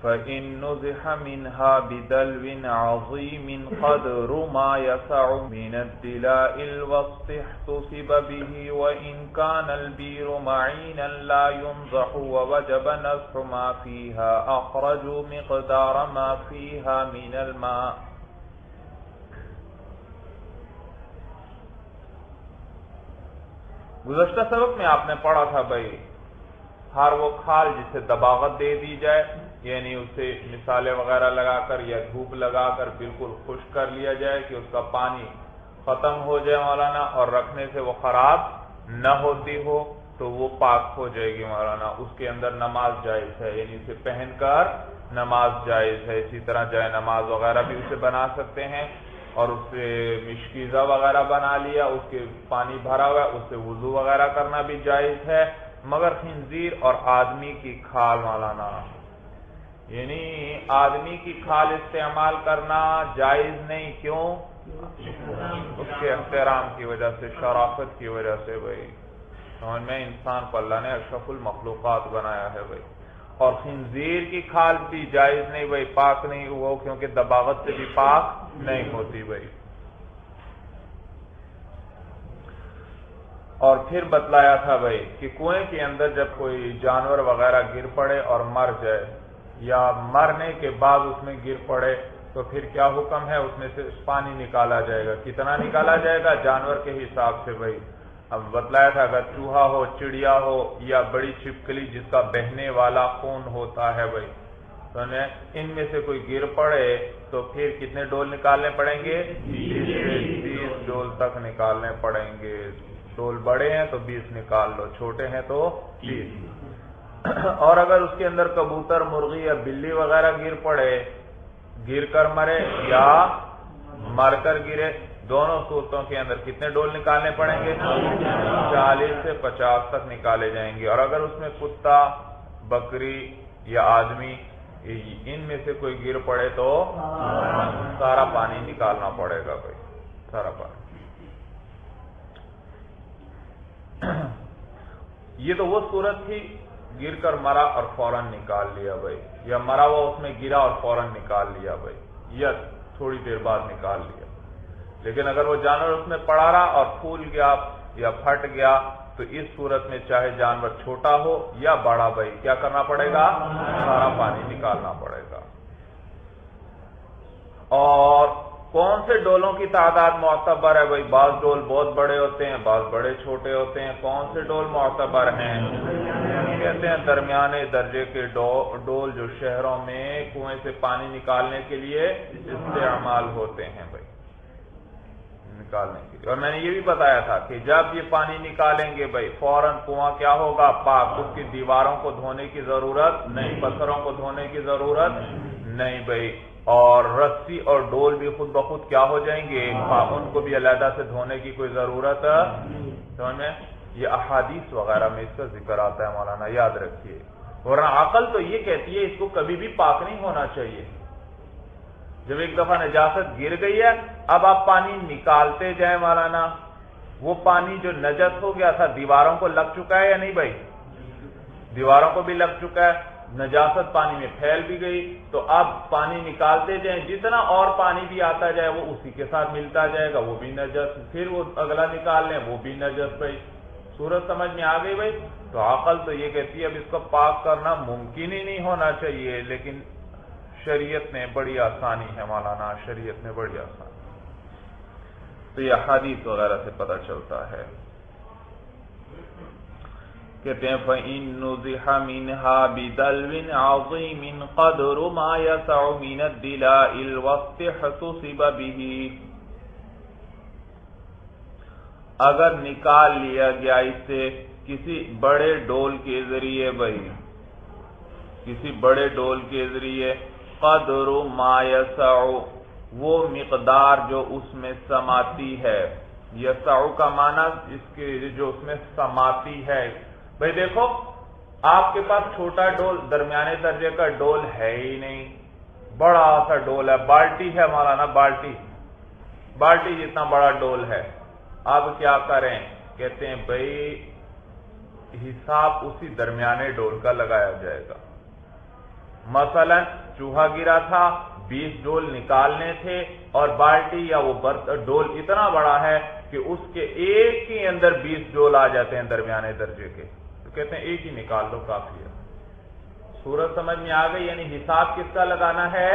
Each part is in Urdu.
فَإِن نُزِحَ مِنْهَا بِدَلْوٍ عَظِيمٍ قَدْرُ مَا يَسَعُ مِنَ الدِّلَاءِ الْوَسْطِ احْتُسِبَ بِهِ وَإِنْ كَانَ الْبِيرُ مَعِينًا لَا يُنْضَحُ وَوَجَبَ نَزْحُ مَا فِيهَا أَخْرَجُوا مِقْدَارَ مَا فِيهَا مِنَ الْمَاءِ۔ گزشتہ سبق میں آپ نے پڑھا تھا بھائی ہر وہ کھال جسے دباغت دے دی جائے، یعنی اسے مثالیں وغیرہ لگا کر یا دھوپ لگا کر بالکل خشک کر لیا جائے کہ اس کا پانی ختم ہو جائے مولانا، اور رکھنے سے وہ خراب نہ ہوتی ہو تو وہ پاک ہو جائے گی مولانا۔ اس کے اندر نماز جائز ہے، یعنی اسے پہن کر نماز جائز ہے۔ اسی طرح جائے نماز وغیرہ بھی اسے بنا سکتے ہیں، اور اس سے مشکیزہ وغیرہ بنا لیا، اس کے پانی بھرا ہوا ہے، اس سے وضو وغیرہ کرنا بھی جائز ہے، مگر خنزیر اور آدمی کی کھال مولانا، یعنی آدمی کی کھال استعمال کرنا جائز نہیں۔ کیوں؟ اس کے احترام کی وجہ سے، شرافت کی وجہ سے بھائی، سمجھ میں انسان کو اللہ نے اشرف المخلوقات بنایا ہے بھائی۔ اور خنزیر کی کھال بھی جائز نہیں بھائی، پاک نہیں وہ، کیونکہ دباغت سے بھی پاک نہیں ہوتی بھائی۔ اور پھر بتلایا تھا بھائی کہ کنویں کے اندر جب کوئی جانور وغیرہ گر پڑے اور مر جائے، یا مرنے کے بعد اس میں گر پڑے، تو پھر کیا حکم ہے؟ اس میں سے پانی نکالا جائے گا۔ کتنا نکالا جائے گا؟ جانور کے حساب سے بھائی۔ اب بتلایا تھا اگر چوہا ہو، چڑیا ہو، یا بڑی چھپکلی جس کا بہنے والا خون ہوتا ہے بھائی، تو ان میں سے کوئی گر پڑے تو پھر کتنے ڈول نکالنے پڑیں گے؟ 20 ڈول تک نکالنے پڑیں گے۔ ڈول بڑے ہیں تو 20 نکال لو، چھوٹے ہیں تو 30۔ اور اگر اس کے اندر کبوتر، مرغی یا بلی وغیرہ گر پڑے، گر کر مرے یا مر کر گرے، دونوں صورتوں کے اندر کتنے ڈول نکالنے پڑیں گے؟ 40 سے 50 تک نکالے جائیں گے۔ اور اگر اس میں کتا، بکری یا آدمی ان میں سے کوئی گر پڑے تو سارا پانی نکالنا پڑے گا بھائی، سارا پانی۔ یہ تو وہ صورت تھی گر کر مرا اور فوراً نکال لیا بھائی، یا مرا ہوا اس میں گرا اور فوراً نکال لیا بھائی، یا تھوڑی دیر بعد نکال لیا۔ لیکن اگر وہ جانور اس میں پڑا رہا اور پھول گیا یا پھٹ گیا تو اس صورت میں چاہے جانور چھوٹا ہو یا بڑا بھائی کیا کرنا پڑے گا؟ سارا پانی نکالنا پڑے گا۔ اور کون سے ڈولوں کی تعداد معتبر ہے بھائی؟ بعض ڈول بہت بڑے ہوتے ہیں، بعض بڑے چھوٹے ہوتے ہیں۔ کون سے ڈول معتبر ہیں؟ کہتے ہیں درمیانے درجے کے ڈول جو شہروں میں کنویں سے پانی نکالنے کے لیے استعمال ہوتے ہیں بھائی، نکالنے کے لیے۔ اور میں نے یہ بھی بتایا تھا کہ جب یہ پانی نکالیں گے بھائی فوراً کنواں کیا ہوگا؟ پاک۔ اس کی دیواروں کو دھونے کی ضرورت نہیں، پتھروں کو دھونے کی ضرورت نہیں بھائی، اور رسی اور ڈول بھی خود بخود کیا ہو جائیں گے؟ ان کو بھی علیحدہ سے دھونے کی کوئی ضرورت سمجھ میں؟ یہ احادیث وغیرہ میں اس کا ذکر آتا ہے مولانا، یاد رکھیے۔ ورنہ عقل تو یہ کہتی ہے اس کو کبھی بھی پاک نہیں ہونا چاہیے۔ جب ایک دفعہ نجاست گر گئی ہے، اب آپ پانی نکالتے جائیں مولانا، وہ پانی جو نجس ہو گیا تھا دیواروں کو لگ چکا ہے یا نہیں بھائی؟ دیواروں کو بھی لگ چکا ہے، نجاست پانی میں پھیل بھی گئی، تو اب پانی نکالتے جائیں، جتنا اور پانی بھی آتا جائے وہ اسی کے ساتھ ملتا جائے گا، وہ بھی نجس، پھر وہ اگلا نکال لیں وہ بھی نجس بھائی۔ صورت سمجھ میں آ گئی بھائی؟ تو عقل تو یہ کہتی ہے اب اس کو پاک کرنا ممکن ہی نہیں ہونا چاہیے، لیکن شریعت میں بڑی آسانی ہے مولانا، شریعت میں بڑی آسانی، تو یہ حدیث وغیرہ سے پتہ چلتا ہے۔ کہتے ہیں فَإِن نُزِحَ مِنْهَا بِدَلْوٍ عَظِيمٍ قَدْرُ مَا يَسَعُ مِنَ الدِّلَاءِ الْوَسْطِ احْتُسِبَ بِهِ، اگر نکال لیا گیا اس سے کسی بڑے ڈول کے ذریعے بھائی، کسی بڑے ڈول کے ذریعے، قدر ما یسع، وہ مقدار جو اس میں سماتی ہے، یسع کا معنی اس کے جو اس میں سماتی ہے بھائی۔ دیکھو آپ کے پاس چھوٹا ڈول، درمیانے درجے کا ڈول ہے ہی نہیں، بڑا سا ڈول ہے، بالٹی ہے مولانا، بالٹی جتنا بڑا ڈول ہے، اب کیا کریں؟ کہتے ہیں بھائی حساب اسی درمیانے ڈول کا لگایا جائے گا، مثلا چوہا گرا تھا، 20 ڈول نکالنے تھے، اور بالٹی یا وہ ڈول اتنا بڑا ہے کہ اس کے ایک کے اندر 20 ڈول آ جاتے ہیں درمیانے درجے کے، تو کہتے ہیں ایک ہی نکال لو کافی ہے۔ صورت سمجھ میں آ گئی؟ یعنی حساب کس کا لگانا ہے؟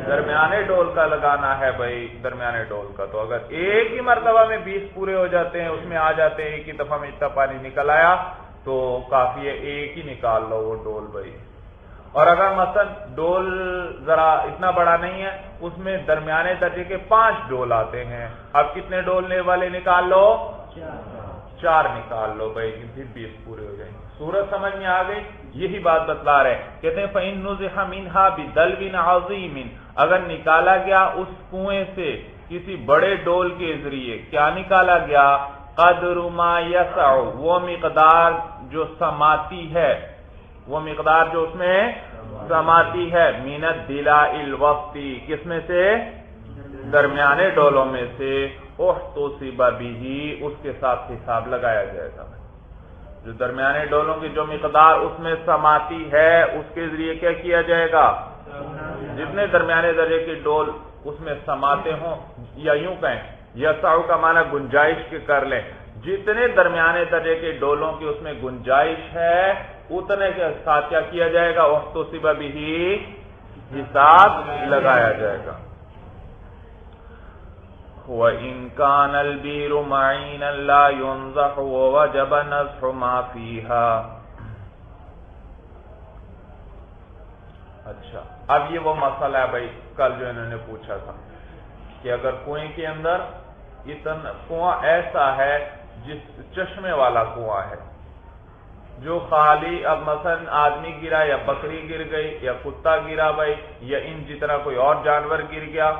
درمیانے ڈول کا لگانا ہے بھائی، درمیانے ڈول کا۔ تو اگر ایک ہی مرتبہ میں 20 پورے ہو جاتے ہیں، اس میں آ جاتے ہیں، ایک ہی دفعہ میں اتنا پانی نکل آیا، تو کافی ہے ایک ہی نکال لو وہ ڈول بھائی۔ اور اگر مثلا ڈول ذرا اتنا بڑا نہیں ہے، اس میں درمیانے درجے کے 5 ڈول آتے ہیں، اب کتنے ڈول والے نکال لو؟ 4 نکال لو بھائی، پھر 20 پورے ہو جائیں گے۔ صورت سمجھ میں آ گئی؟ یہی بات بتلا رہے، کہتے ہیں فَإِن نُزِحَ مِنْهَا بِدَلْوٍ عَظِيمٍ، اگر نکالا گیا اس کنویں سے کسی بڑے ڈول کے ذریعے، کیا نکالا گیا؟ قدر ما یسع، وہ مقدار جو سماتی ہے، وہ مقدار جو اس میں سماتی ہے، من الدلاء الوسطی، کس میں سے؟ درمیانے ڈولوں میں سے، احتسب بہ، اس کے ساتھ حساب لگایا جائے گا۔ جو درمیانے ڈولوں کی جو مقدار اس میں سماتی ہے، اس کے ذریعے کیا کیا جائے گا؟ جتنے درمیانے درجے کے ڈول اس میں سماتے ہوں، یا یوں کہیں یسع کا معنی گنجائش کے کر لیں، جتنے درمیانے درجے کے ڈولوں کی اس میں گنجائش ہے، اتنے کے ساتھ کیا کیا جائے گا؟ احتسب بہ، حساب لگایا جائے گا۔ وَإِن كَانَ الْبِئْرُ مَعِينًا لَا يُنْضَحُ وَوَجَبَ نَضْحُ مَا فِيهَا۔ اچھا، اب یہ وہ مسئلہ ہے بھائی کل جو انہوں نے پوچھا تھا کہ اگر کنویں کے اندر اتنا کنواں ایسا ہے جس چشمے والا کنواں ہے جو خالی، اب مثلا آدمی گرا یا بکری گر گئی یا کتا گرا بھائی، یا ان جتنا کوئی اور جانور گر گیا،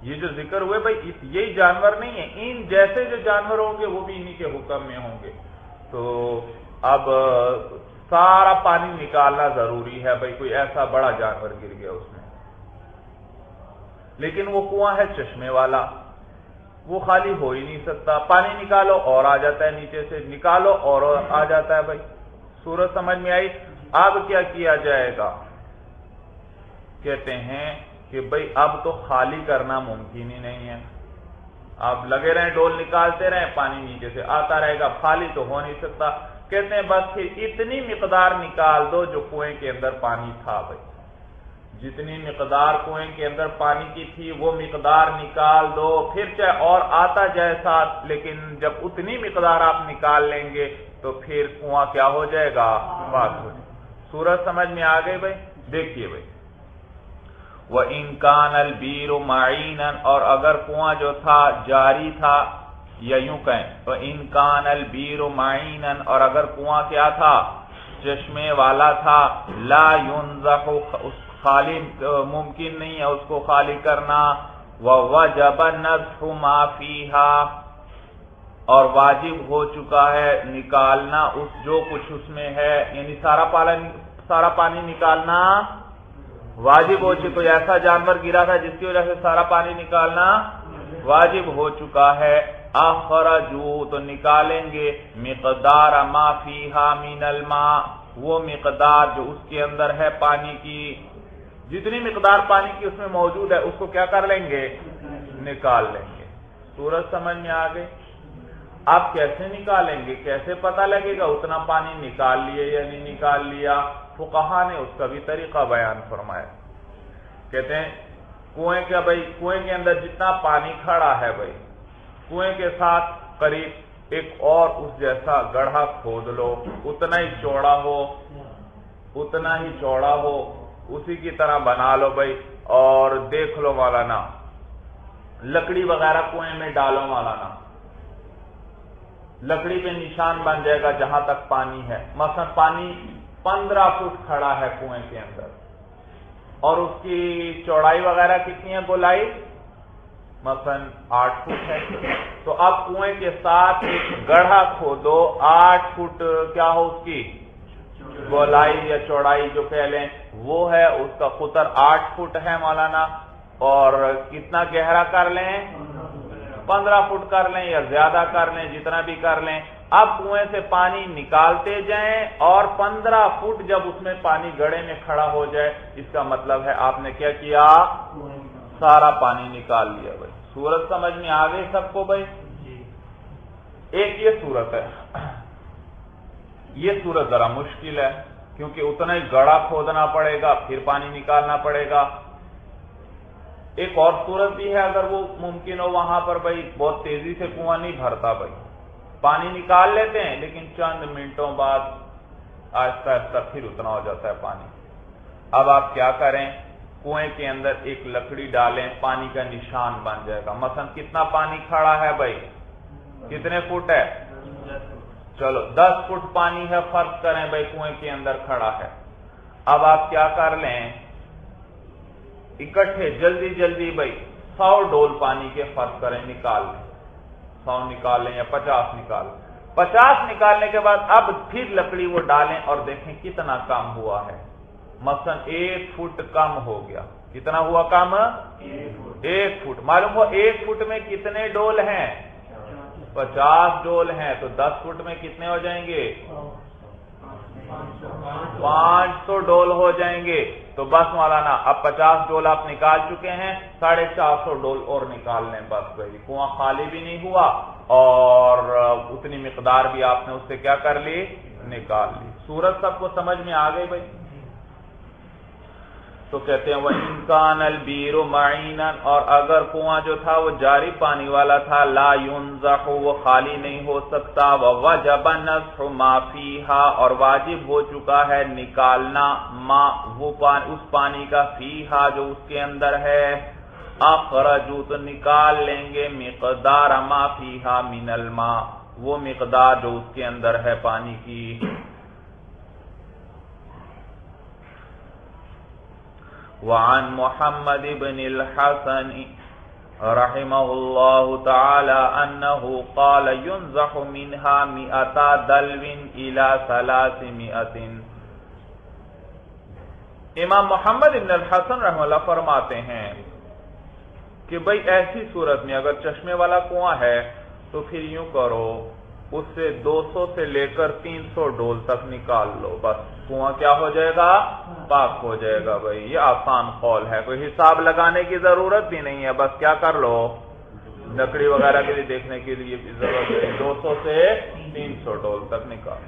یہ جو ذکر ہوئے بھائی یہی جانور نہیں ہے، ان جیسے جو جانور ہوں گے وہ بھی انہی کے حکم میں ہوں گے، تو اب سارا پانی نکالنا ضروری ہے بھائی، کوئی ایسا بڑا جانور گر گیا اس میں، لیکن وہ کنواں ہے چشمے والا، وہ خالی ہو ہی نہیں سکتا، پانی نکالو اور آ جاتا ہے، نیچے سے نکالو اور آ جاتا ہے بھائی۔ صورت سمجھ میں آئی؟ اب کیا کیا جائے گا؟ کہتے ہیں کہ بھئی اب تو خالی کرنا ممکن ہی نہیں ہے، آپ لگے رہیں ڈول نکالتے رہیں، پانی نیچے سے آتا رہے گا، خالی تو ہو نہیں سکتا۔ کہتے ہیں بس پھر اتنی مقدار نکال دو جو کنویں کے اندر پانی تھا بھائی، جتنی مقدار کنویں کے اندر پانی کی تھی وہ مقدار نکال دو، پھر چاہے اور آتا جائے ساتھ، لیکن جب اتنی مقدار آپ نکال لیں گے تو پھر کنواں کیا ہو جائے گا؟ پاک ہو جائے گا۔ صورت سمجھ میں آ گئی بھائی؟ دیکھیے بھائی، وَإِن كَانَ الْبِئْرُ مَعِينًا، اور اگر کنواں جو تھا جاری تھا، یا یوں کہیں وَإِن كَانَ الْبِئْرُ مَعِينًا، اور اگر کنواں کیا تھا؟ چشمے والا تھا، لا يُنْضَحُ، خالی ممکن نہیں ہے اس کو خالی کرنا، وَوَجَبَ نَضْحُ مَا فِيهَا، اور واجب ہو چکا ہے نکالنا اس جو کچھ اس میں ہے، یعنی سارا پانی نکالنا واجب ہو چکا، کوئی ایسا جانور گرا تھا جس کی وجہ سے سارا پانی نکالنا واجب ہو چکا ہے، اخرجو، تو نکالیں گے مقدار ما فیہا من الماء، وہ مقدار جو اس کے اندر ہے پانی کی، جتنی مقدار پانی کی اس میں موجود ہے اس کو کیا کر لیں گے؟ نکال لیں گے۔ صورت سمجھ میں آ گئی؟ آپ کیسے نکالیں گے؟ کیسے پتہ لگے گا اتنا پانی نکال لیے یا نہیں نکال لیا؟ فقہا نے اس کا بھی طریقہ بیان فرمایا، کہتے ہیں کنویں کا بھائی، کنویں کے اندر جتنا پانی کھڑا ہے بھائی، کنویں کے ساتھ قریب ایک اور اس جیسا گڑھا کھود لو، اتنا ہی چوڑا ہو، اسی کی طرح بنا لو بھائی، اور دیکھ لو مولانا، لکڑی وغیرہ کنویں میں ڈالو مولانا، لکڑی پہ نشان بن جائے گا جہاں تک پانی ہے، مثلا پانی 15 فٹ کھڑا ہے کنویں کے اندر، اور اس کی چوڑائی وغیرہ کتنی ہے؟ گولائی مثلا 8 فٹ ہے، تو اب کنویں کے ساتھ ایک گڑھا کھودو، 8 فٹ کیا ہو اس کی گولائی یا چوڑائی جو کہہ لیں وہ ہے، اس کا قطر 8 فٹ ہے مولانا، اور کتنا گہرا کر لیں؟ 15 فٹ کر لیں یا زیادہ کر لیں، جتنا بھی کر لیں، اب کنویں سے پانی نکالتے جائیں اور 15 فٹ جب اس میں پانی گڑھے میں کھڑا ہو جائے، اس کا مطلب ہے آپ نے کیا کیا؟ سارا پانی نکال لیا بھائی۔ صورت سمجھ میں آ گئی سب کو بھائی؟ ایک یہ صورت ہے، یہ صورت ذرا مشکل ہے کیونکہ اتنا ہی گڑھا کھودنا پڑے گا، پھر پانی نکالنا پڑے گا۔ ایک اور صورت بھی ہے، اگر وہ ممکن ہو وہاں پر بھائی بہت تیزی سے کنواں نہیں بھرتا بھائی، پانی نکال لیتے ہیں لیکن چند منٹوں بعد آہستہ آہستہ پھر اتنا ہو جاتا ہے پانی۔ اب آپ کیا کریں؟ کنویں کے اندر ایک لکڑی ڈالیں، پانی کا نشان بن جائے گا۔ مثلا کتنا پانی کھڑا ہے بھائی؟ کتنے فٹ ہے؟ چلو 10 فٹ پانی ہے فرض کریں بھائی کنویں کے اندر کھڑا ہے۔ اب آپ کیا کر لیں؟ اکٹھے جلدی جلدی بھائی 100 ڈول پانی کے فرض کریں نکال لیں، 100 نکال لیں یا 50 نکال لیں۔ 50 نکالنے کے بعد اب پھر لکڑی وہ ڈالیں اور دیکھیں کتنا کام ہوا ہے۔ مثلا 1 فٹ کم ہو گیا۔ کتنا ہوا کم؟ 1 فٹ۔ معلوم ہو 1 فٹ میں کتنے ڈول ہیں؟ 50 ڈول ہیں، تو 10 فٹ میں کتنے ہو جائیں گے؟ 500 ڈول ہو جائیں گے۔ تو بس مولانا اب 50 ڈول آپ نکال چکے ہیں، 450 ڈول اور نکال لیں بس بھائی، کنواں خالی بھی نہیں ہوا اور اتنی مقدار بھی آپ نے اس سے کیا کر لی؟ نکال لی۔ صورت سب کو سمجھ میں آ گئی بھائی؟ تو کہتے ہیں وَإِن كَانَ الْبِئْرُ مَعِينًا، اور اگر کنواں جو تھا وہ جاری پانی والا تھا، لا ينزح، وہ خالی نہیں ہو سکتا، وَوَجَبَ نَزْحُ مَا فِيهَا، اور واجب ہو چکا ہے نکالنا ما وہ اس پانی کا فیہا جو اس کے اندر ہے، اخرجوا تو نکال لیں گے مقدار ما فیہا من الماء، وہ مقدار جو اس کے اندر ہے پانی کی۔ وعن محمد بن الحسن رحمه الله تعالى أنه قال ينزح منها 100 دلو إلى 300۔ امام محمد بن الحسن رحمہ اللہ فرماتے ہیں کہ بھئی ایسی صورت میں اگر چشمے والا کنواں ہے تو پھر یوں کرو، اس سے 200 سے لے کر 300 ڈول تک نکال لو، بس کنواں کیا ہو جائے گا؟ پاک ہو جائے گا بھائی۔ یہ آسان قول ہے، کوئی حساب لگانے کی ضرورت بھی نہیں ہے، بس کیا کر لو، لکڑی وغیرہ کے لیے دیکھنے کے لیے ضرورت ہے، 200 سے 300 ڈول تک نکال۔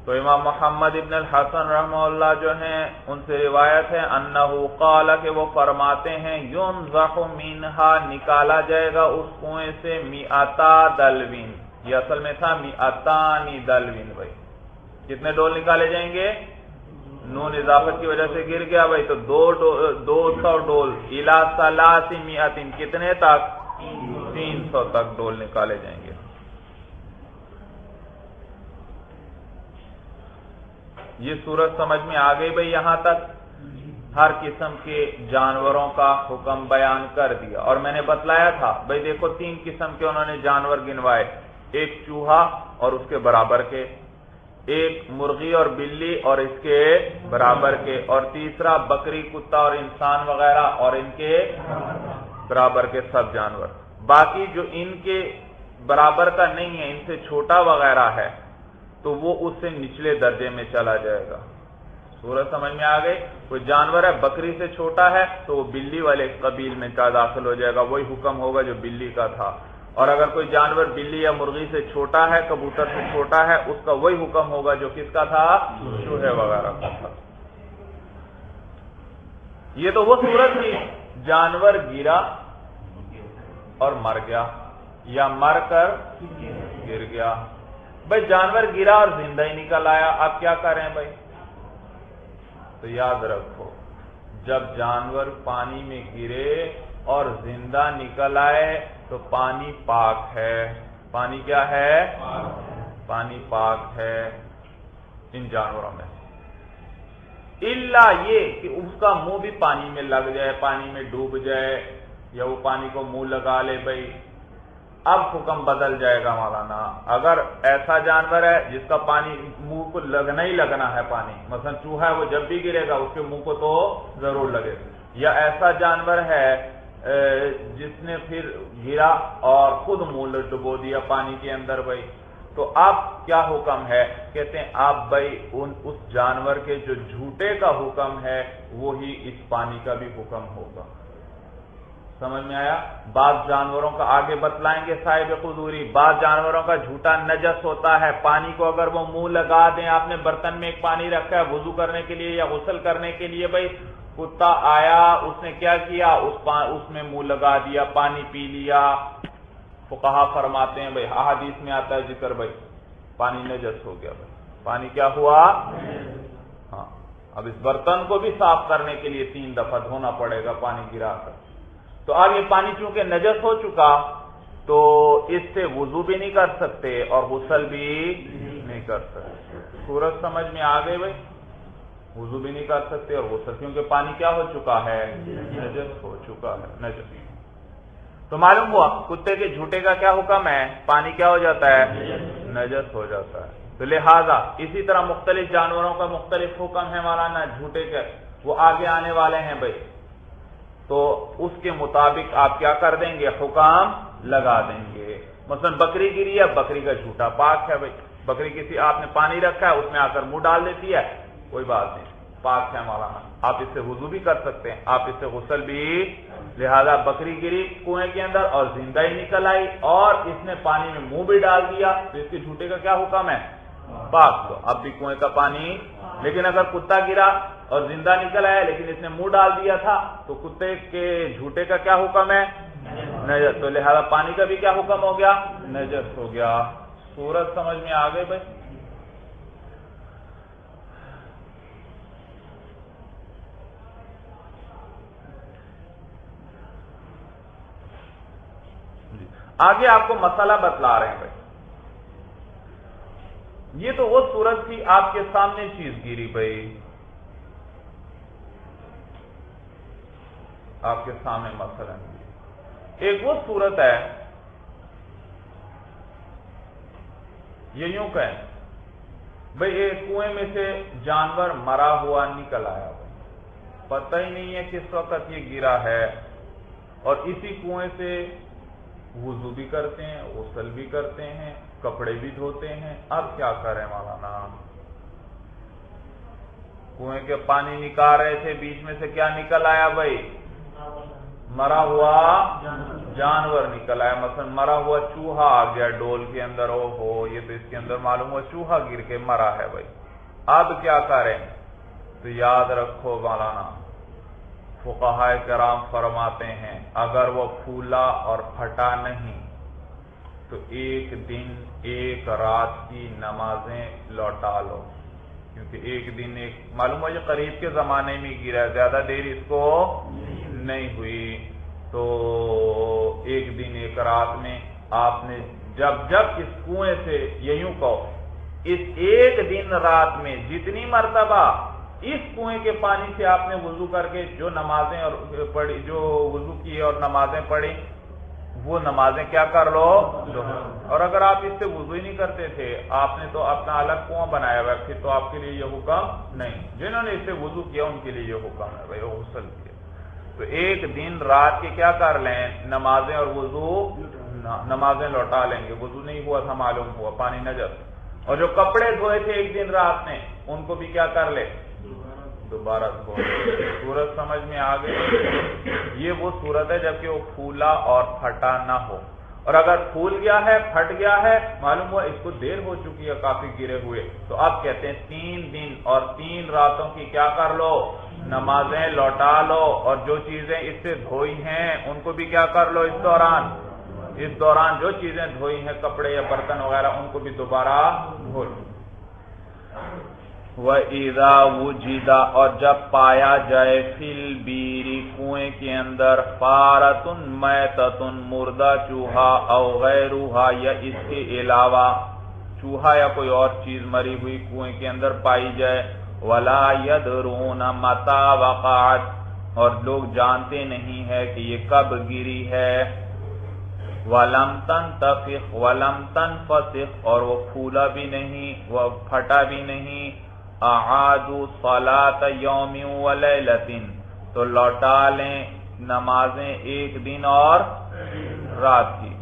تو امام محمد ابن الحسن رحمہ اللہ جو ہیں ان سے روایت ہے انہو قال کہ وہ فرماتے ہیں ينزح منہا نکالا جائے گا اس کنویں سے 100 دلوین، یہ اصل میں تھا 100 دلوین بھائی۔ کتنے ڈول نکالے جائیں گے؟ نون اضافت کی وجہ سے گر گیا بھائی، تو 200 ڈول الی 300، کتنے تک؟ 300 تک ڈول نکالے جائیں گے۔ یہ صورت سمجھ میں آ گئی بھائی؟ یہاں تک ہر قسم کے جانوروں کا حکم بیان کر دیا، اور میں نے بتلایا تھا بھائی دیکھو 3 قسم کے انہوں نے جانور گنوائے، ایک چوہا اور اس کے برابر کے، ایک مرغی اور بلی اور اس کے برابر کے، اور تیسرا بکری کتا اور انسان وغیرہ اور ان کے برابر کے سب جانور۔ باقی جو ان کے برابر کا نہیں ہے، ان سے چھوٹا وغیرہ ہے، تو وہ اس سے نچلے درجے میں چلا جائے گا۔ صورت سمجھ میں آ گئی؟ کوئی جانور ہے بکری سے چھوٹا ہے تو وہ بلی والے قبیل میں داخل ہو جائے گا، وہی حکم ہوگا جو بلی کا تھا۔ اور اگر کوئی جانور بلی یا مرغی سے چھوٹا ہے، کبوتر سے چھوٹا ہے، اس کا وہی حکم ہوگا جو کس کا تھا؟ چوہے وغیرہ کا تھا۔ یہ تو وہ صورت تھی جانور گرا اور مر گیا یا مر کر گر گیا۔ بھائی جانور گرا اور زندہ ہی نکل آیا، اب کیا کریں بھائی؟ تو یاد رکھو جب جانور پانی میں گرے اور زندہ نکل آئے تو پانی پاک ہے۔ پانی کیا ہے؟ پانی پاک ہے ان جانوروں میں، الا یہ کہ اس کا منہ بھی پانی میں لگ جائے، پانی میں ڈوب جائے، یا وہ پانی کو منہ لگا لے بھائی، اب حکم بدل جائے گا مولانا۔ اگر ایسا جانور ہے جس کا پانی منہ کو لگنا ہی لگنا ہے پانی، مثلا چوہا ہے وہ جب بھی گرے گا اس کے منہ کو تو ضرور لگے، یا ایسا جانور ہے جس نے پھر گرا اور خود منہ ڈبو دیا پانی کے اندر بھائی، تو اب کیا حکم ہے؟ کہتے ہیں اب بھائی اس جانور کے جو جھوٹے کا حکم ہے وہی اس پانی کا بھی حکم ہوگا۔ سمجھ میں آیا؟ بعض جانوروں کا آگے بتلائیں گے صاحب قدوری، بعض جانوروں کا جھوٹا نجس ہوتا ہے، پانی کو اگر وہ منہ لگا دیں، آپ نے برتن میں ایک پانی رکھا ہے وضو کرنے کے لیے یا غسل کرنے کے لیے، بھائی کتا آیا، اس نے کیا کیا، اس میں منہ لگا دیا، پانی پی لیا، فقہا فرماتے ہیں بھائی احادیث میں آتا ہے ذکر، بھائی پانی نجس ہو گیا، بھائی پانی کیا ہوا؟ ہاں، اب اس برتن کو بھی صاف کرنے کے لیے 3 دفعہ دھونا پڑے گا پانی گرا کر۔ تو اب یہ پانی چونکہ نجس ہو چکا تو اس سے وضو بھی نہیں کر سکتے اور غسل بھی نہیں کر سکتے۔ صورت سمجھ میں آ گئی بھائی؟ وضو بھی نہیں کر سکتے اور غسل، کیونکہ پانی کیا ہو چکا ہے؟ نجس ہو چکا ہے، نجس۔ تو معلوم ہوا کتے کے جھوٹے کا کیا حکم ہے؟ پانی کیا ہو جاتا ہے؟ نجس ہو جاتا ہے۔ تو لہذا اسی طرح مختلف جانوروں کا مختلف حکم ہے مولانا جھوٹے کے، وہ آگے آنے والے ہیں بھائی، تو اس کے مطابق آپ کیا کر دیں گے؟ حکام لگا دیں گے۔ مثلا بکری گری ہے، بکری کا جھوٹا پاک ہے بھائی، بکری کسی آپ نے پانی رکھا ہے اس میں آ کر منہ ڈال دیتی ہے، کوئی بات نہیں، پاک ہے مولانا، آپ اس سے وضو بھی کر سکتے ہیں، آپ اس سے غسل بھی۔ لہذا بکری گری کنویں کے اندر اور زندہ ہی نکل آئی اور اس نے پانی میں منہ بھی ڈال دیا تو اس کے جھوٹے کا کیا حکم ہے؟ پاک۔ تو اب بھی کنویں کا پانی، لیکن اگر کتا گرا اور زندہ نکل آیا لیکن اس نے منہ ڈال دیا تھا تو کتے کے جھوٹے کا کیا حکم ہے؟ نجس۔ تو لہذا پانی کا بھی کیا حکم ہو گیا؟ نجس ہو گیا۔ صورت سمجھ میں آ گئی بھائی؟ آگے آپ کو مسئلہ بتلا رہے ہیں بھائی، یہ تو وہ صورت تھی آپ کے سامنے چیز گری بھائی، آپ کے سامنے مسئلہ ایک وہ صورت ہے، یہ یوں کہیں بھائی ایک کنویں میں سے جانور مرا ہوا نکل آیا بھائی، پتہ ہی نہیں ہے کس وقت یہ گرا ہے، اور اسی کنویں سے وضو بھی کرتے ہیں، غسل بھی کرتے ہیں، کپڑے بھی دھوتے ہیں۔ اب کیا کریں مولانا؟ کنویں کے پانی نکال رہے تھے، بیچ میں سے کیا نکل آیا بھائی؟ مرا ہوا جانور نکل آیا، مثلا مرا ہوا چوہا آ گیا ڈول کے اندر، او ہو یہ تو اس کے اندر معلوم ہوا چوہا گر کے مرا ہے بھائی، اب کیا کریں؟ تو یاد رکھو مولانا، فقہائے کرام فرماتے ہیں اگر وہ پھولا اور پھٹا نہیں تو 1 دن 1 رات کی نمازیں لوٹا لو، کیونکہ 1 دن معلوم ہو یہ قریب کے زمانے میں گرا، زیادہ دیر اس کو نہیں ہوئی، تو 1 دن 1 رات میں آپ نے جب اس کنویں سے یوں کہو اس 1 دن رات میں جتنی مرتبہ اس کنویں کے پانی سے آپ نے وضو کر کے جو نمازیں اور پڑھی، جو وضو کی اور نمازیں پڑھی، وہ نمازیں کیا کر لو۔ اور اگر آپ اس سے وضو ہی نہیں کرتے تھے، آپ نے تو اپنا الگ کنواں بنایا ہوا، پھر تو آپ کے لیے یہ حکم نہیں، جنہوں نے اس سے وضو کیا ان کے لیے یہ حکم ہے بھائی غسل کیا، تو 1 دن رات کے کیا کر لیں؟ نمازیں اور وضو، نمازیں لوٹا لیں گے، وضو نہیں ہوا تھا معلوم ہوا پانی نجس، اور جو کپڑے دھوئے تھے 1 دن رات میں ان کو بھی کیا کر لے؟ دوبارہ دھو۔ صورت سمجھ میں آ گئی؟ یہ وہ صورت ہے جبکہ وہ پھولا اور پھٹا نہ ہو، اور اگر پھول گیا ہے، پھٹ گیا ہے، معلوم ہوا اس کو دیر ہو چکی ہے کافی گرے ہوئے، تو اب کہتے ہیں 3 دن اور 3 راتوں کی کیا کر لو؟ نمازیں لوٹا لو، اور جو چیزیں اس سے دھوئی ہیں ان کو بھی کیا کر لو اس دوران جو چیزیں دھوئی ہیں کپڑے یا برتن وغیرہ ان کو بھی دوبارہ دھو لو۔ وَإِذَا وُجِدَ اور جب پایا جائے فِي الْبِيرِ کنویں کے اندر فَارَةٌ مَيْتَةٌ مردہ چوہا او غیرها یا اس کے علاوہ چوہا یا کوئی اور چیز مری ہوئی کنویں کے اندر پائی جائے وَلَا يَدْرُونَ مَتَى وَقَعَتْ اور لوگ جانتے نہیں ہے کہ یہ کب گری ہے وَلَمْ تَنْتَفِخْ وَلَمْ تَنْفَسِخْ اور وہ پھولا بھی نہیں وہ پھٹا بھی نہیں اعادوا صلاۃ یوم ولیلۃ تو لوٹا لیں نمازیں 1 دن اور رات کی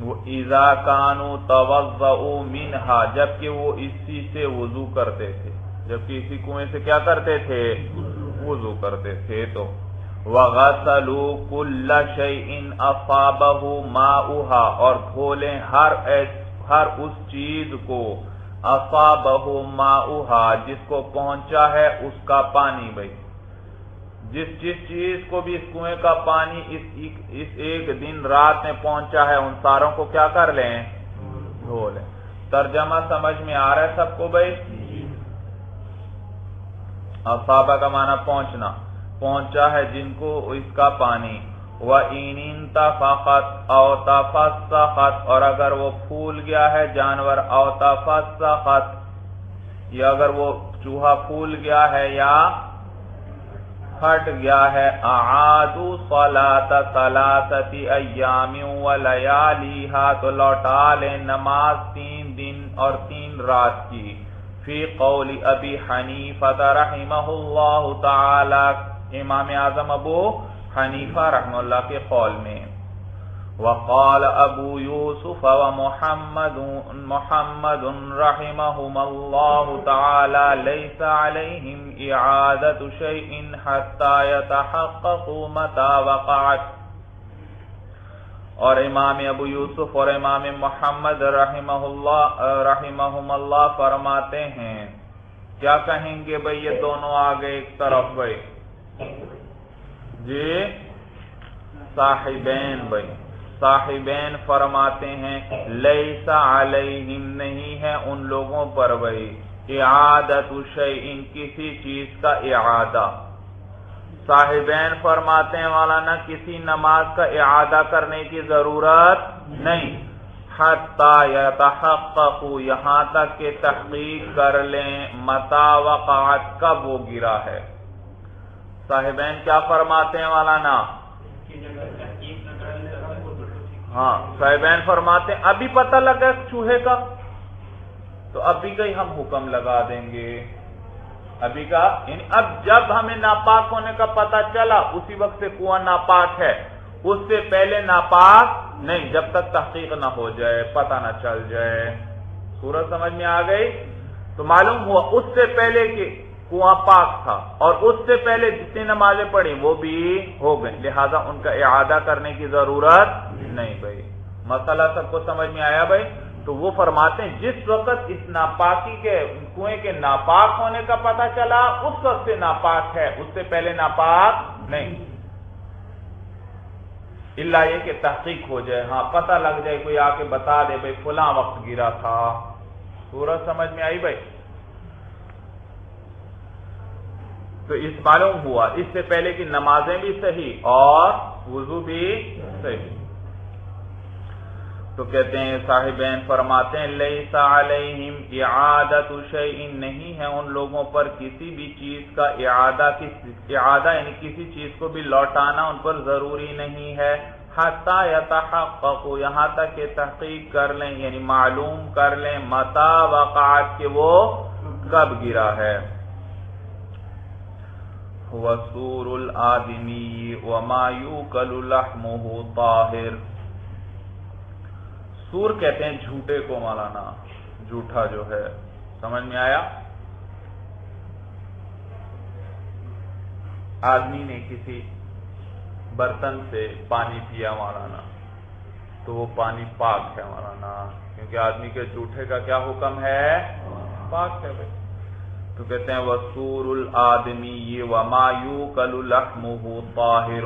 اذا کانوا توضؤوا منها، جبکہ وہ اسی سے وضو کرتے تھے، جبکہ اسی کنویں سے کیا کرتے تھے؟ وضو کرتے تھے۔ تو وغسلوا كل شيء اصابه ماؤها، اور دھو لیں ہر اس چیز کو اصابه ماؤها جس کو پہنچا ہے اس کا پانی۔ بھائی جس چیز کو بھی اس کنویں کا پانی اس ایک دن رات میں پہنچا ہے، ان ساروں کو کیا کر لیں؟ دھو لیں۔ ترجمہ سمجھ میں آ رہا ہے سب کو بھائی؟ اصابہ کا معنی پہنچنا، پہنچا ہے جن کو اس کا پانی۔ وَإِنِ انْتَفَخَتْ أَوْ تَفَسَّخَتْ، اور اگر وہ پھول گیا ہے جانور، أَوْ تَفَسَّخَتْ، یا اگر وہ چوہا پھول گیا ہے یا پھٹ گیا ہے، اعادوا صلاۃ ثلاثۃ ایام ولیالیھا، تو لوٹا لیں نماز 3 دن اور 3 رات کی۔ فی قول ابی حنیفہ رحمہ اللہ تعالی، امام اعظم ابو حنیفہ رحمہ اللہ کے قول میں۔ وقال ابو یوسف ومحمد رحمہم اللہ تعالی لیس علیہم اعادۃ شیء حتی یتحققوا متی وقعت، اور امام ابو یوسف اور امام محمد رحمہم اللہ فرماتے ہیں، کیا کہیں گے بھئی یہ دونوں آگے ایک طرف بھئی جی صاحبین، بھئی صاحبین فرماتے ہیں لیس علیہم، نہیں ہے ان لوگوں پر بھئی اعادۃ شیء، کسی چیز کا اعادہ۔ صاحبین فرماتے ہیں مولانا کسی نماز کا اعادہ کرنے کی ضرورت نہیں، حتی یتحققوا، یہاں تک کہ تحقیق کر لیں، متی وقعت، کب وہ گرا ہے۔ صاحبین کیا فرماتے ہیں مولانا؟ ہاں صاحبین فرماتے ہیں ابھی پتہ لگا چوہے کا تو ابھی کا ہی ہم حکم لگا دیں گے، ابھی کا یعنی اب جب ہمیں ناپاک ہونے کا پتہ چلا اسی وقت سے کنواں ناپاک ہے، اس سے پہلے ناپاک نہیں، جب تک تحقیق نہ ہو جائے، پتہ نہ چل جائے۔ صورت سمجھ میں آ گئی؟ تو معلوم ہوا اس سے پہلے کہ کنواں پاک تھا اور اس سے پہلے جتنی نمازیں پڑھی وہ بھی ہو گئیں، لہذا ان کا اعادہ کرنے کی ضرورت نہیں۔ بھائی مسئلہ سب کو سمجھ میں آیا بھائی؟ تو وہ فرماتے ہیں جس وقت اس ناپاکی کے کنویں کے ناپاک ہونے کا پتہ چلا اس وقت سے ناپاک ہے، اس سے پہلے ناپاک نہیں، الا یہ کہ تحقیق ہو جائے، ہاں پتہ لگ جائے، کوئی آ کے بتا دے بھائی فلاں وقت گرا تھا۔ صورت سمجھ میں آئی بھائی؟ تو اس معلوم ہوا اس سے پہلے کی نمازیں بھی صحیح اور وضو بھی صحیح۔ تو کہتے ہیں صاحبین فرماتے ہیں لیس علیہم اعادۃ شیء، نہیں ہے ان لوگوں پر کسی بھی چیز کا اعادہ یعنی کسی چیز کو بھی لوٹانا ان پر ضروری نہیں ہے، حتی یتحققوا، یہاں تک کہ تحقیق کر لیں یعنی معلوم کر لیں، متی وقعت، کہ وہ کب گرا ہے۔ وَسُورُ الْآدَمِيِّ وَمَا يُؤْكَلُ لَحْمُهُ طَاهِرٌ، سور کہتے ہیں جھوٹے کو مولانا، جھوٹا جو ہے، سمجھ میں آیا؟ آدمی نے کسی برتن سے پانی پیا مولانا تو وہ پانی پاک ہے مولانا، کیونکہ آدمی کے جھوٹے کا کیا حکم ہے؟ پاک ہے بھائی۔ تو کہتے ہیں وَسُورُ الْآدَمِيِّ وَمَا يُؤْكَلُ لَحْمُهُ طَاهِرٌ،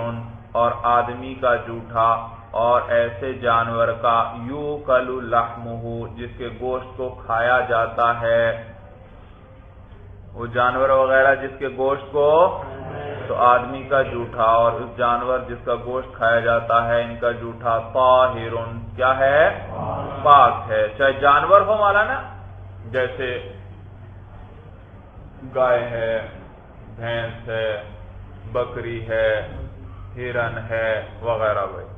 اور آدمی کا جھوٹا اور ایسے جانور کا یُؤْكَلُ لَحْمُهُ جس کے گوشت کو کھایا جاتا ہے، وہ جانور وغیرہ جس کے گوشت کو، تو آدمی کا جھوٹا اور اس جانور جس کا گوشت کھایا جاتا ہے ان کا جھوٹا طاہر، کیا ہے؟ پاک ہے، چاہے جانور ہو مولانا، جیسے گائے ہے، بھینس ہے، بکری ہے، ہرن ہے وغیرہ بھائی،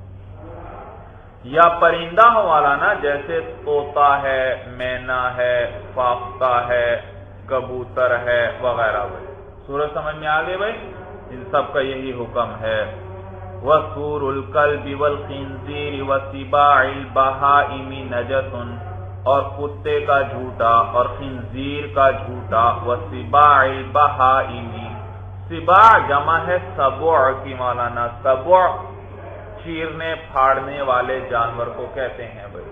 یا پرندہ ہو مولانا، جیسے طوطا ہے، مینا ہے، فاختہ ہے، کبوتر ہے وغیرہ بھائی۔ سورج سمجھ میں آ گئی بھائی؟ ان سب کا یہی حکم ہے۔ وَسُورُ الْكَلْبِ وَالْخِنْزِيرِ وَسِبَاعِ الْبَهَائِمِ نَجَسٌ، اور کتے کا جھوٹا اور خنزیر کا جھوٹا، وَسِبَاعِ الْبَهَائِمِ، سباع جمع ہے سبع کی مولانا، سبع چیرنے پھاڑنے والے جانور کو کہتے ہیں بھائی،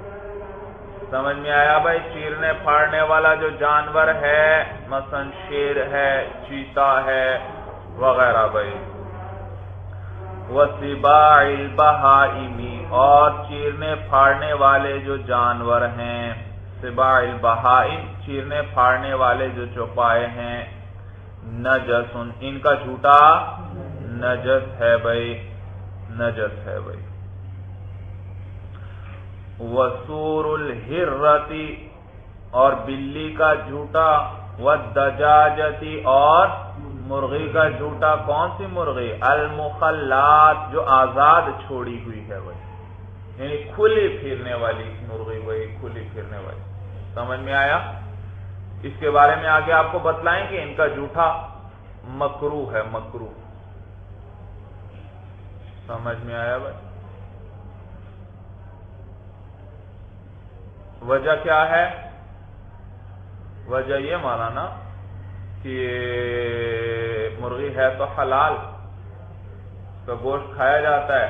سمجھ میں آیا بھائی؟ چیرنے پھاڑنے والا جو جانور ہے مثلا شیر ہے، چیتا ہے وغیرہ بھائی۔ وَسِبَاعِ الْبَهَائِمِ، اور چیرنے پھاڑنے والے جو جانور ہیں، سباع البہائم چیرنے پھاڑنے والے جو چوپائے ہیں، نجس، ان کا جھوٹا نجس ہے بھائی، نجس ہے بھائی۔ وَسُورُ الْحِرَّةِ، اور بلی کا جھوٹا، وَالدَّجَاجَةِ، اور مرغی کا جھوٹا۔ کون سی مرغی؟ المخلات، جو آزاد چھوڑی ہوئی ہے بھائی، یعنی کھلی پھرنے والی مرغی بھائی، کھلی پھرنے والی، سمجھ میں آیا؟ اس کے بارے میں آگے آپ کو بتلائیں کہ ان کا جھوٹا مکروہ ہے، مکروہ، سمجھ میں آیا بھائی؟ وجہ کیا ہے؟ وجہ یہ مولانا کہ مرغی ہے تو حلال، اس کا گوشت کھایا جاتا ہے،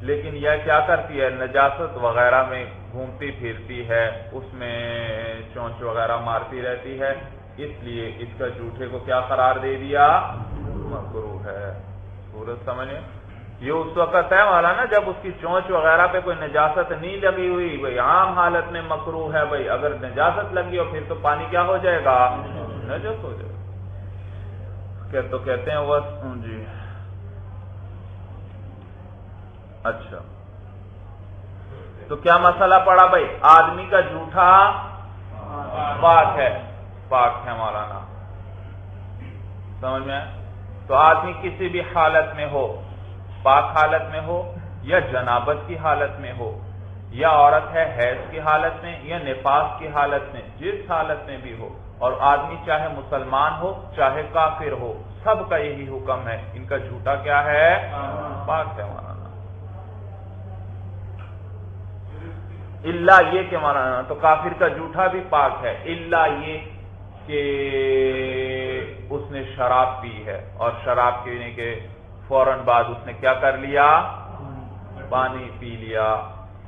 لیکن یہ کیا کرتی ہے؟ نجاست وغیرہ میں گھومتی پھرتی ہے، اس میں چونچ وغیرہ مارتی رہتی ہے، اس لیے اس کا جھوٹے کو کیا قرار دے دیا؟ مکروہ ہے۔ صورت سمجھیں؟ یہ اس وقت ہے مولانا جب اس کی چونچ وغیرہ پہ کوئی نجاست نہیں لگی ہوئی بھائی، عام حالت میں مکروہ ہے بھائی، اگر نجاست لگی ہو پھر تو پانی کیا ہو جائے گا؟ نجس ہو جائے گا۔ تو کہتے ہیں وہ جی اچھا، تو کیا مسئلہ پڑا بھائی؟ آدمی کا جھوٹا پاک ہے، پاک ہے مولانا، سمجھ میں؟ تو آدمی کسی بھی حالت میں ہو، پاک حالت میں ہو یا جنابت کی حالت میں ہو، یا عورت ہے حیض کی حالت میں یا نفاس کی حالت میں، جس حالت میں بھی ہو، اور آدمی چاہے مسلمان ہو چاہے کافر ہو، سب کا یہی حکم ہے، ان کا جھوٹا کیا ہے؟ پاک ہے مولانا۔ اللہ یہ کہ مولانا تو کافر کا جھوٹا بھی پاک ہے، اللہ یہ کہ اس نے شراب پی ہے، اور شراب پینے کے فوراً بعد اس نے کیا کر لیا؟ پانی پی لیا،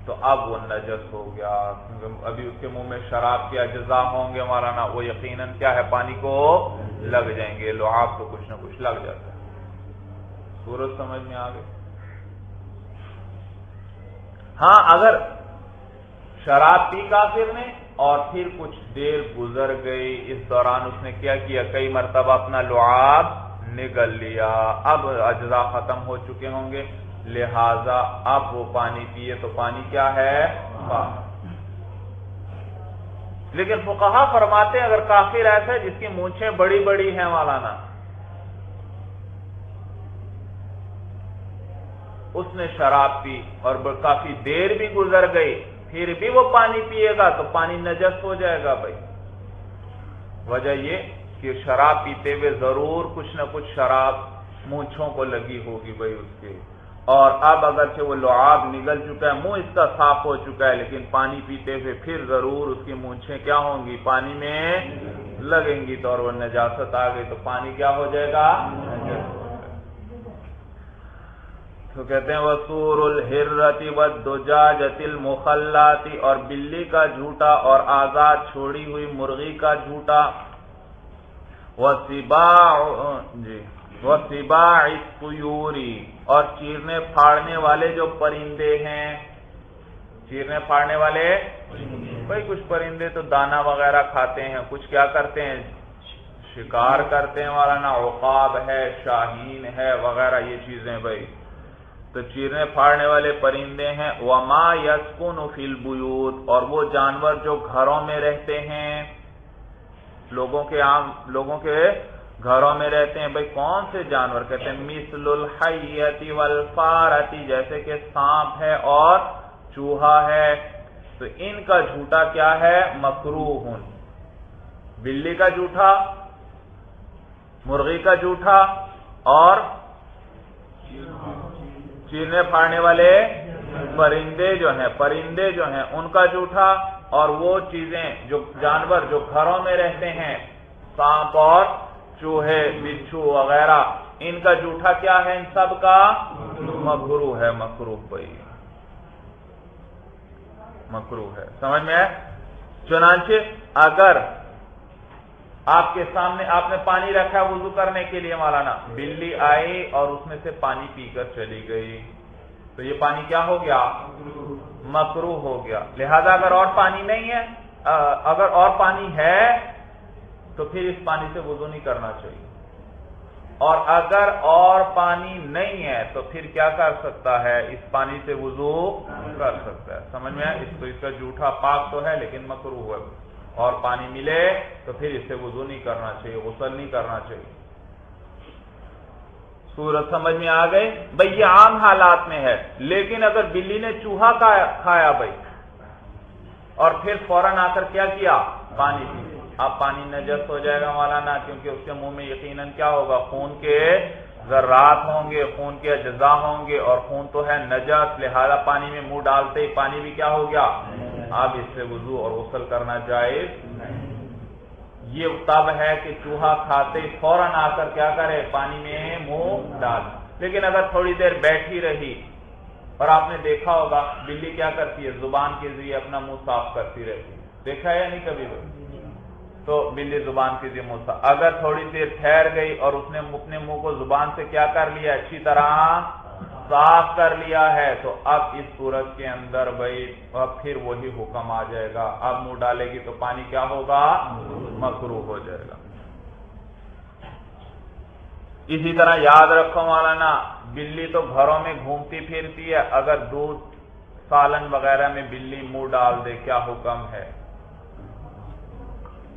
تو اب وہ نجس ہو گیا، کیونکہ ابھی اس کے منہ میں شراب کے اجزاء ہوں گے مولانا، وہ یقیناً کیا ہے؟ پانی کو لگ جائیں گے، لعاب تو کچھ نہ کچھ لگ جاتا ہے۔ صورت سمجھ میں آ گئی؟ ہاں، اگر شراب پی کافر نے اور پھر کچھ دیر گزر گئی، اس دوران اس نے کیا کیا؟ کئی مرتبہ اپنا لعاب نگل لیا، اب اجزاء ختم ہو چکے ہوں گے، لہذا اب وہ پانی پیے تو پانی کیا ہے؟ پاک۔ لیکن فقہا فرماتے ہیں اگر کافر ایسا ہے جس کی مونچھیں بڑی بڑی ہیں مولانا، اس نے شراب پی اور کافی دیر بھی گزر گئی، پھر بھی وہ پانی پیے گا تو پانی نجس ہو جائے گا بھائی۔ وجہ یہ کہ شراب پیتے ہوئے ضرور کچھ نہ کچھ شراب مونچھوں کو لگی ہوگی بھائی اس کے، اور اب اگرچہ وہ لعاب نگل چکا ہے، منہ اس کا صاف ہو چکا ہے، لیکن پانی پیتے ہوئے پھر ضرور اس کی مونچھیں کیا ہوں گی؟ پانی میں لگیں گی، تو اور وہ نجاست آ گئی تو پانی کیا ہو جائے گا؟ نجس۔ تو کہتے ہیں وَسُورُ الْحِرَّةِ وَالدُّجَاجَةِ الْمُخَلَّاتِ، اور بلی کا جھوٹا اور آزاد چھوڑی ہوئی مرغی کا جھوٹا، وَسِبَاعِ الطُّيُورِ، اور چیرنے پھاڑنے والے جو پرندے ہیں، چیرنے پھاڑنے والے بھائی کچھ پرندے تو دانا وغیرہ کھاتے ہیں، کچھ کیا کرتے ہیں؟ شکار کرتے ہیں مولانا، عقاب ہے، شاہین ہے وغیرہ یہ چیزیں بھائی، تو چیرنے پھاڑنے والے پرندے ہیں۔ وَمَا يَسْكُنُ فِي الْبُيُوتِ، اور وہ جانور جو گھروں میں رہتے ہیں، لوگوں کے گھروں میں رہتے ہیں بھائی، کون سے جانور؟ کہتے ہیں مِثْلُ الْحَيَّةِ وَالْفَارَةِ، جیسے کہ سانپ ہے اور چوہا ہے، تو ان کا جھوٹا کیا ہے؟ مکروہ۔ بلی کا جھوٹا، مرغی کا جھوٹا اور چیرنے پھاڑنے والے پرندے جو ہیں ان کا جوٹھا، اور وہ چیزیں جو جانور جو گھروں میں رہتے ہیں، سانپ اور چوہے بچھو وغیرہ، ان کا جوٹھا کیا ہے؟ ان سب کا مکروہ ہے، مکروہ بھائی مکروہ ہے، سمجھ میں ہے؟ چنانچہ اگر آپ کے سامنے آپ نے پانی رکھا وضو کرنے کے لیے، مولانا بلی آئی اور اس میں سے پانی پی کر چلی گئی، تو یہ پانی کیا ہو گیا؟ مکروہ ہو گیا۔ لہذا اگر اور پانی نہیں ہے، اگر اور پانی ہے تو پھر اس پانی سے وضو نہیں کرنا چاہیے، اور اگر اور پانی نہیں ہے تو پھر کیا کر سکتا ہے؟ اس پانی سے وضو کر سکتا ہے، سمجھ میں؟ اس کا جوٹھا پاک تو ہے لیکن مکروہ ہے، اور پانی ملے تو پھر اس سے وضو نہیں کرنا چاہیے، غسل نہیں کرنا چاہیے۔ صورت سمجھ میں آ گئی بھئی؟ یہ عام حالات میں ہے، لیکن اگر بلی نے چوہا کھایا بھائی اور پھر فوراً آ کر کیا کیا؟ پانی پی، اب پانی نجس ہو جائے گا مولانا، کیونکہ اس کے منہ میں یقیناً کیا ہوگا؟ خون کے ذرات ہوں گے، خون کے اجزاء ہوں گے، اور خون تو ہے نجس، لہذا پانی میں منہ ڈالتے ہی پانی بھی کیا ہو گیا؟ اب اس سے وضو اور غسل کرنا جائز نہیں۔ یہ تب ہے کہ چوہا کھاتے فوراً آ کر کیا کرے؟ پانی میں منہ ڈال۔ لیکن اگر تھوڑی دیر بیٹھی رہی، اور آپ نے دیکھا ہوگا بلی کیا کرتی ہے؟ زبان کے ذریعے اپنا منہ صاف کرتی رہتی ہے، دیکھا ہے یا نہیں کبھی؟ تو بلی زبان کے ذریعے منہ صاف، اگر تھوڑی دیر ٹھہر گئی اور اس نے اپنے منہ کو زبان سے کیا کر لیا؟ اچھی طرح صاف کر لیا ہے، تو اب اس صورت کے اندر بھائی اب پھر وہی حکم آ جائے گا، اب منہ ڈالے گی تو پانی کیا ہوگا؟ مکروہ ہو جائے گا۔ اسی طرح یاد رکھو مولانا، بلی تو گھروں میں گھومتی پھرتی ہے، اگر دودھ سالن وغیرہ میں بلی منہ ڈال دے کیا حکم ہے؟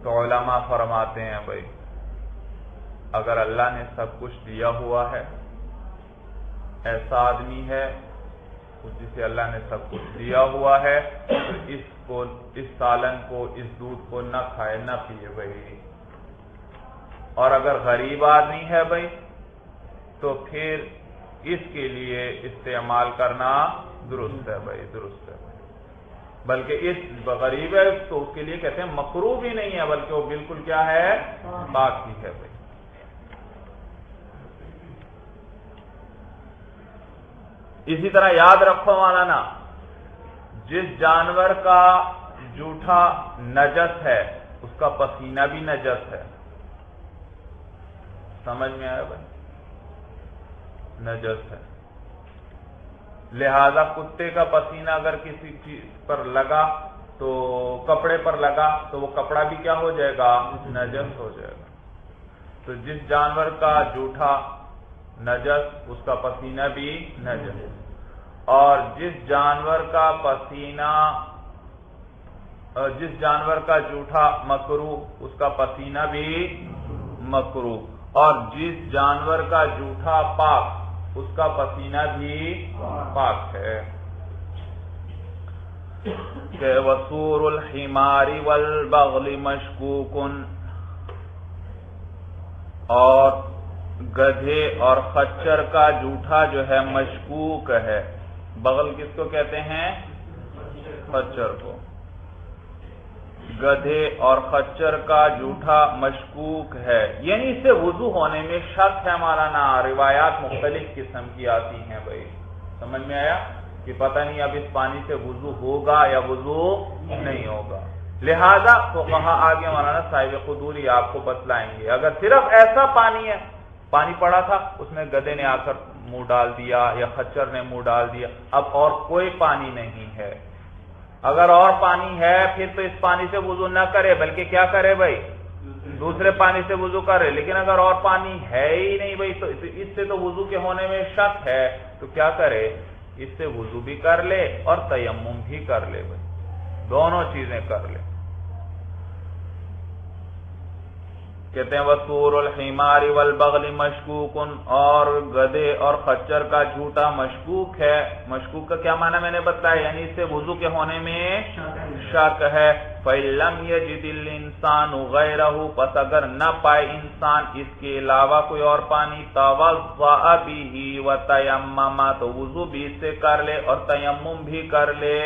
تو علماء فرماتے ہیں بھائی اگر اللہ نے سب کچھ دیا ہوا ہے، ایسا آدمی ہے جسے اللہ نے سب کچھ دیا ہوا ہے، تو اس سالن کو، اس دودھ کو نہ کھائے نہ پیے بھائی۔ اور اگر غریب آدمی ہے بھائی تو پھر اس کے لیے استعمال کرنا درست ہے بھائی، درست ہے بھائی، بلکہ اس غریب ہے تو اس کے لیے کہتے ہیں مکروہ بھی نہیں ہے، بلکہ وہ بالکل کیا ہے؟ پاک ہی ہے بھائی۔ اسی طرح یاد رکھو مولانا، جس جانور کا جوٹھا نجس ہے اس کا پسینہ بھی نجس ہے، سمجھ میں آیا بھائی؟ نجس ہے، لہذا کتے کا پسینہ اگر کسی چیز پر لگا تو کپڑے پر لگا تو وہ کپڑا بھی کیا ہو جائے گا؟ نجس ہو جائے گا۔ تو جس جانور کا جوٹھا نجس اس کا پسینہ بھی نجس، اور جس جانور کا جوٹھا مکروہ اس کا پسینہ بھی مکروہ، اور جس جانور کا جوٹھا پاک اس کا پسینہ بھی پاک ہے۔ کہ وصور الحمار والبغل مشکوک، اور گدھے اور خچر کا جوٹھا جو ہے مشکوک ہے۔ بغل کس کو کہتے ہیں؟ خچر کو۔ گدھے اور خچر کا جوٹھا مشکوک ہے، یعنی اس سے وضو ہونے میں شک ہے مولانا، روایات مختلف قسم کی آتی ہیں بھائی، سمجھ میں آیا؟ کہ پتہ نہیں اب اس پانی سے وضو ہوگا یا وضو نہیں ہوگا، لہذا فقہا آگے مولانا صاحب قدوری آپ کو بتلائیں گے۔ اگر صرف ایسا پانی ہے، پانی پڑا تھا اس میں گدھے نے آ کر منہ ڈال دیا یا خچر نے منہ ڈال دیا، اب اور کوئی پانی نہیں ہے، اگر اور پانی ہے پھر تو اس پانی سے وضو نہ کرے بلکہ کیا کرے بھائی؟ دوسرے پانی سے وضو کرے۔ لیکن اگر اور پانی ہے ہی نہیں بھائی تو اس سے تو وضو کے ہونے میں شک ہے، تو کیا کرے؟ اس سے وضو بھی کر لے اور تیمم بھی کر لے بھائی، دونوں چیزیں کر لے۔ کہتے ہیں وَسُورُ الْحِمَارِ وَالْبَغْلِ مَشْكُوكٌ، اور گدھے اور خچر کا جھوٹا مشکوک ہے۔ مشکوک کا کیا معنی میں نے بتایا، یعنی اس سے وضو کے ہونے میں شک ہے۔ فَإِلَّمْ يَجِدِ الْإِنسَانُ غَيْرَهُ، پس اگر نہ پائے انسان اس کے علاوہ کوئی اور پانی، تَوَضَّأَ بِهِ وَتَيَمَّمَ، تو وضو بھی اس سے کر لے اور تیمم بھی کر لے۔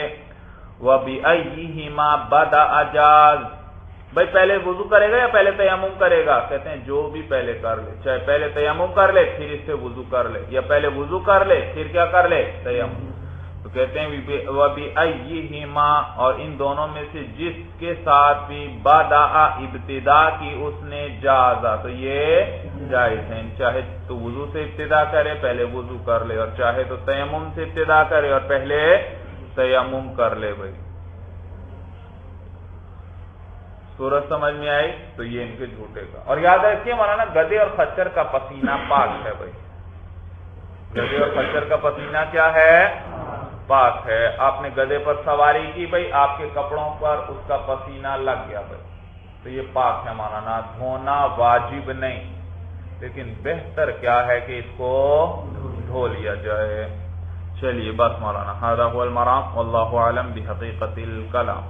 وَبِأَيِّهِمَا بَدَأَ جَازَ، بھائی پہلے وضو کرے گا یا پہلے تیمم کرے گا؟ کہتے ہیں جو بھی پہلے کر لے، چاہے پہلے تیمم کر لے پھر اس سے وضو کر لے، یا پہلے وضو کر لے پھر کیا کر لے، تیمم۔ تو کہتے ہیں وَبِأَيِّهِمَا، اور ان دونوں میں سے جس کے ساتھ بھی بَدَأَ ابتدا کی اس نے، جازا، تو یہ جائز ہے، چاہے تو وضو سے ابتدا کرے پہلے وضو کر لے، اور چاہے تو تیمم سے ابتدا کرے اور پہلے تیمم کر لے۔ بھائی سورج سمجھ میں آئی؟ تو یہ ان کے جھوٹے کا، اور یاد رکھیے مولانا گدھے اور خچر کا پسینہ پاک ہے۔ بھائی گدھے اور خچر کا پسینہ کیا ہے؟ پاک ہے۔ آپ نے گدھے پر سواری کی، بھائی آپ کے کپڑوں پر اس کا پسینہ لگ گیا، بھائی تو یہ پاک ہے مولانا، دھونا واجب نہیں، لیکن بہتر کیا ہے کہ اس کو دھو لیا جائے۔ چلیے بس مولانا، ھذا ھو المرام واللہ اعلم بحقیقت الکلام۔